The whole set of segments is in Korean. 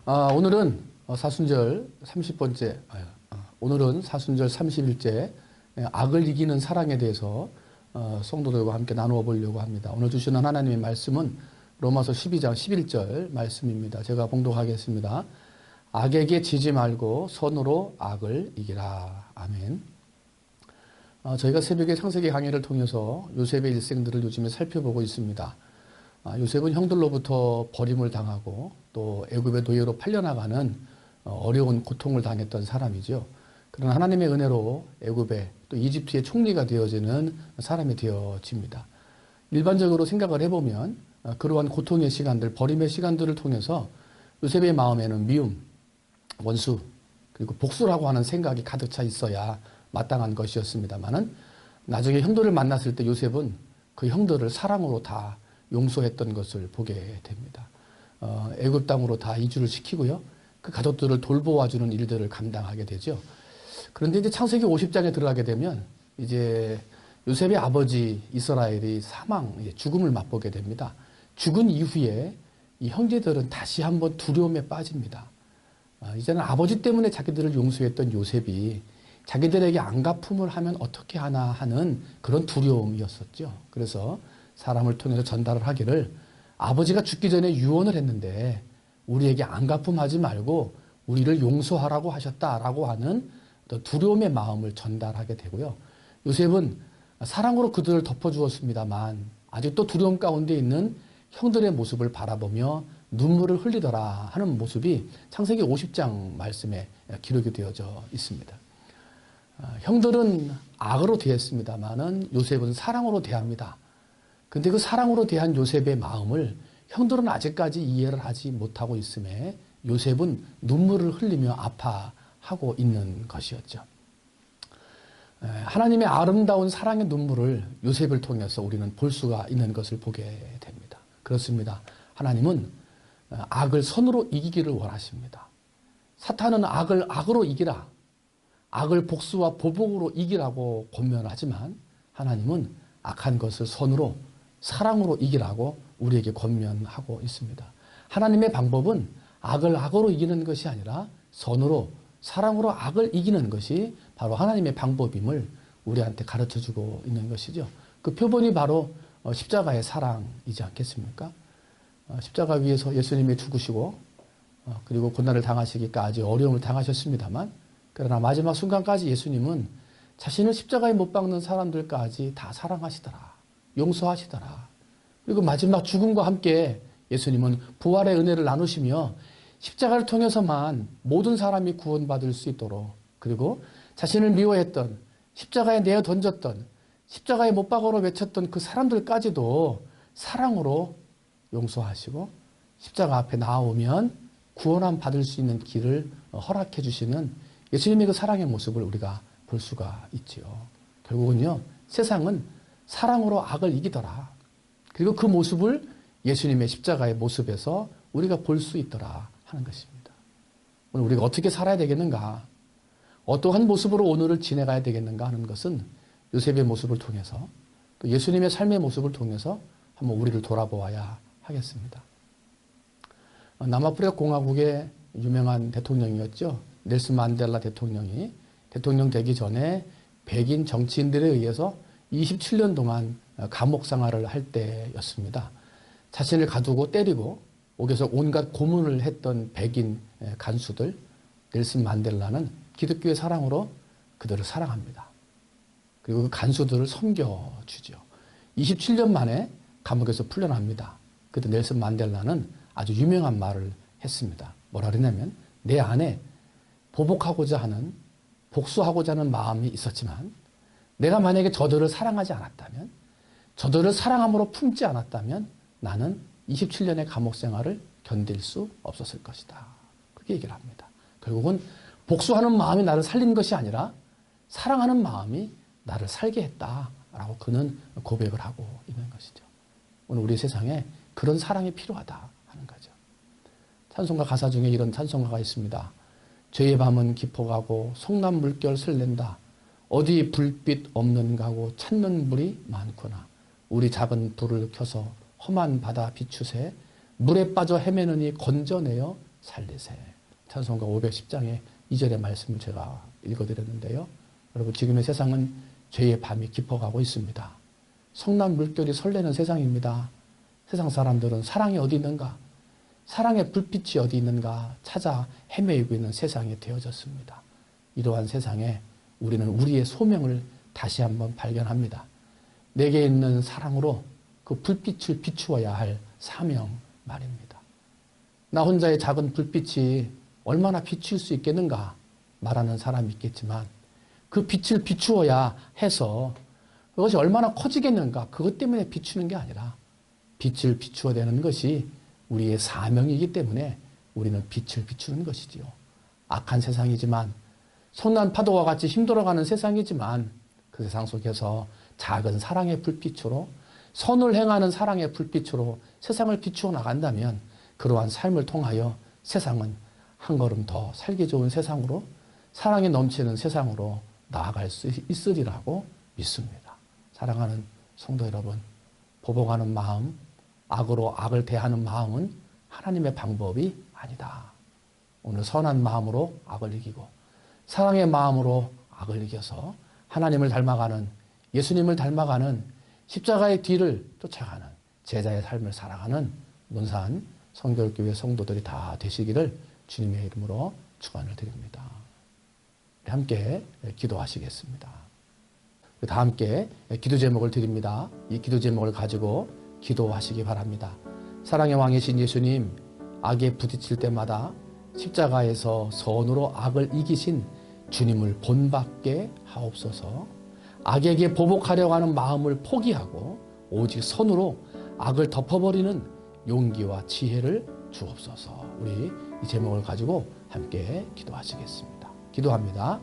오늘은 사순절 30번째, 오늘은 사순절 30일째 악을 이기는 사랑에 대해서 성도들과 함께 나누어 보려고 합니다. 오늘 주시는 하나님의 말씀은 로마서 12장 11절 말씀입니다. 제가 봉독하겠습니다. 악에게 지지 말고 선으로 악을 이기라. 아멘. 저희가 새벽에 창세기 강의를 통해서 요셉의 일생들을 요즘에 살펴보고 있습니다. 요셉은 형들로부터 버림을 당하고 또 애굽의 노예로 팔려나가는 어려운 고통을 당했던 사람이죠. 그러나 하나님의 은혜로 애굽의 또 이집트의 총리가 되어지는 사람이 되어집니다. 일반적으로 생각을 해보면 그러한 고통의 시간들, 버림의 시간들을 통해서 요셉의 마음에는 미움, 원수, 그리고 복수라고 하는 생각이 가득 차 있어야 마땅한 것이었습니다만은 나중에 형들을 만났을 때 요셉은 그 형들을 사랑으로 다 용서했던 것을 보게 됩니다. 애굽 땅으로 다 이주를 시키고요. 그 가족들을 돌보아주는 일들을 감당하게 되죠. 그런데 이제 창세기 50장에 들어가게 되면 이제 요셉의 아버지 이스라엘이 죽음을 맛보게 됩니다. 죽은 이후에 이 형제들은 다시 한번 두려움에 빠집니다. 이제는 아버지 때문에 자기들을 용서했던 요셉이 자기들에게 안갚음을 하면 어떻게 하나 하는 그런 두려움이었었죠. 그래서 사람을 통해서 전달을 하기를 아버지가 죽기 전에 유언을 했는데 우리에게 안갚음하지 말고 우리를 용서하라고 하셨다라고 하는 두려움의 마음을 전달하게 되고요. 요셉은 사랑으로 그들을 덮어주었습니다만 아직도 두려움 가운데 있는 형들의 모습을 바라보며 눈물을 흘리더라 하는 모습이 창세기 50장 말씀에 기록이 되어져 있습니다. 형들은 악으로 대했습니다만은 요셉은 사랑으로 대합니다. 근데 그 사랑으로 대한 요셉의 마음을 형들은 아직까지 이해를 하지 못하고 있음에 요셉은 눈물을 흘리며 아파하고 있는 것이었죠. 하나님의 아름다운 사랑의 눈물을 요셉을 통해서 우리는 볼 수가 있는 것을 보게 됩니다. 그렇습니다. 하나님은 악을 선으로 이기기를 원하십니다. 사탄은 악을 악으로 이기라, 악을 복수와 보복으로 이기라고 권면하지만 하나님은 악한 것을 선으로 사랑으로 이기라고 우리에게 권면하고 있습니다. 하나님의 방법은 악을 악으로 이기는 것이 아니라 선으로 사랑으로 악을 이기는 것이 바로 하나님의 방법임을 우리한테 가르쳐주고 있는 것이죠. 그 표본이 바로 십자가의 사랑이지 않겠습니까? 십자가 위에서 예수님이 죽으시고 그리고 고난을 당하시기까지 어려움을 당하셨습니다만 그러나 마지막 순간까지 예수님은 자신을 십자가에 못 박는 사람들까지 다 사랑하시더라. 용서하시더라. 그리고 마지막 죽음과 함께 예수님은 부활의 은혜를 나누시며 십자가를 통해서만 모든 사람이 구원받을 수 있도록 그리고 자신을 미워했던 십자가에 내어 던졌던 십자가에 못 박으러 외쳤던 그 사람들까지도 사랑으로 용서하시고 십자가 앞에 나오면 구원함 받을 수 있는 길을 허락해 주시는 예수님의 그 사랑의 모습을 우리가 볼 수가 있지요. 결국은요, 세상은 사랑으로 악을 이기더라. 그리고 그 모습을 예수님의 십자가의 모습에서 우리가 볼 수 있더라 하는 것입니다. 오늘 우리가 어떻게 살아야 되겠는가? 어떠한 모습으로 오늘을 지내가야 되겠는가 하는 것은 요셉의 모습을 통해서 또 예수님의 삶의 모습을 통해서 한번 우리를 돌아보아야 하겠습니다. 남아프리카 공화국의 유명한 대통령이었죠. 넬슨 만델라 대통령이 대통령 되기 전에 백인 정치인들에 의해서 27년 동안 감옥 생활을 할 때였습니다. 자신을 가두고 때리고 옥에서 온갖 고문을 했던 백인 간수들, 넬슨 만델라는 기독교의 사랑으로 그들을 사랑합니다. 그리고 그 간수들을 섬겨주죠. 27년 만에 감옥에서 풀려납니다. 그때 넬슨 만델라는 아주 유명한 말을 했습니다. 뭐라 그러냐면 내 안에 보복하고자 하는, 복수하고자 하는 마음이 있었지만 내가 만약에 저들을 사랑하지 않았다면, 저들을 사랑함으로 품지 않았다면 나는 27년의 감옥 생활을 견딜 수 없었을 것이다. 그렇게 얘기를 합니다. 결국은 복수하는 마음이 나를 살린 것이 아니라 사랑하는 마음이 나를 살게 했다라고 그는 고백을 하고 있는 것이죠. 오늘 우리 세상에 그런 사랑이 필요하다 하는 거죠. 찬송가 가사 중에 이런 찬송가가 있습니다. 죄의 밤은 깊어가고 속난 물결 설렌다. 어디 불빛 없는가고 찾는 물이 많구나. 우리 작은 불을 켜서 험한 바다 비추세. 물에 빠져 헤매느니 건져내어 살리세. 찬송가 510장의 2절의 말씀을 제가 읽어드렸는데요. 여러분, 지금의 세상은 죄의 밤이 깊어가고 있습니다. 성난 물결이 설레는 세상입니다. 세상 사람들은 사랑이 어디 있는가? 사랑의 불빛이 어디 있는가 찾아 헤매이고 있는 세상이 되어졌습니다. 이러한 세상에 우리는 우리의 소명을 다시 한번 발견합니다. 내게 있는 사랑으로 그 불빛을 비추어야 할 사명 말입니다. 나 혼자의 작은 불빛이 얼마나 비출 수 있겠는가 말하는 사람이 있겠지만 그 빛을 비추어야 해서 그것이 얼마나 커지겠는가 그것 때문에 비추는 게 아니라 빛을 비추어야 되는 것이 우리의 사명이기 때문에 우리는 빛을 비추는 것이지요. 악한 세상이지만 성난 파도와 같이 힘들어가는 세상이지만 그 세상 속에서 작은 사랑의 불빛으로 선을 행하는 사랑의 불빛으로 세상을 비추어 나간다면 그러한 삶을 통하여 세상은 한 걸음 더 살기 좋은 세상으로 사랑이 넘치는 세상으로 나아갈 수 있으리라고 믿습니다. 사랑하는 성도 여러분, 보복하는 마음, 악으로 악을 대하는 마음은 하나님의 방법이 아니다. 오늘 선한 마음으로 악을 이기고 사랑의 마음으로 악을 이겨서 하나님을 닮아가는, 예수님을 닮아가는, 십자가의 뒤를 쫓아가는 제자의 삶을 살아가는 문산 성결교회 성도들이 다 되시기를 주님의 이름으로 축원을 드립니다. 함께 기도하시겠습니다. 다 함께 기도 제목을 드립니다. 이 기도 제목을 가지고 기도하시기 바랍니다. 사랑의 왕이신 예수님, 악에 부딪힐 때마다 십자가에서 선으로 악을 이기신 주님을 본받게 하옵소서. 악에게 보복하려고 하는 마음을 포기하고 오직 선으로 악을 덮어버리는 용기와 지혜를 주옵소서. 우리 이 제목을 가지고 함께 기도하시겠습니다. 기도합니다.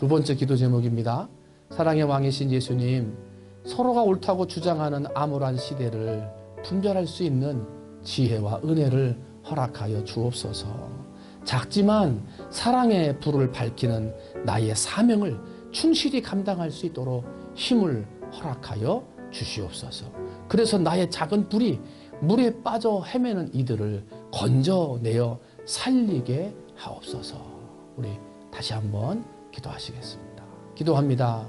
두 번째 기도 제목입니다. 사랑의 왕이신 예수님, 서로가 옳다고 주장하는 암울한 시대를 분별할 수 있는 지혜와 은혜를 허락하여 주옵소서. 작지만 사랑의 불을 밝히는 나의 사명을 충실히 감당할 수 있도록 힘을 허락하여 주시옵소서. 그래서 나의 작은 불이 물에 빠져 헤매는 이들을 건져내어 살리게 하옵소서. 우리 다시 한번 기도하시겠습니다. 기도합니다.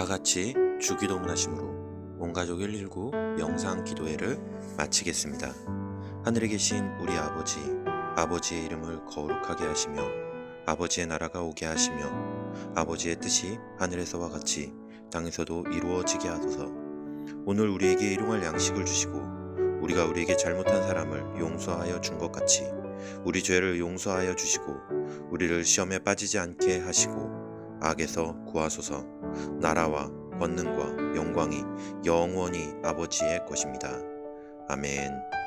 다 같이 주기도문하심으로 온 가족 119 영상 기도회를 마치겠습니다. 하늘에 계신 우리 아버지의 이름을 거룩하게 하시며 아버지의 나라가 오게 하시며 아버지의 뜻이 하늘에서와 같이 땅에서도 이루어지게 하소서. 오늘 우리에게 일용할 양식을 주시고 우리가 우리에게 잘못한 사람을 용서하여 준 것 같이 우리 죄를 용서하여 주시고 우리를 시험에 빠지지 않게 하시고 악에서 구하소서. 나라와 권능과 영광이 영원히 아버지의 것입니다. 아멘.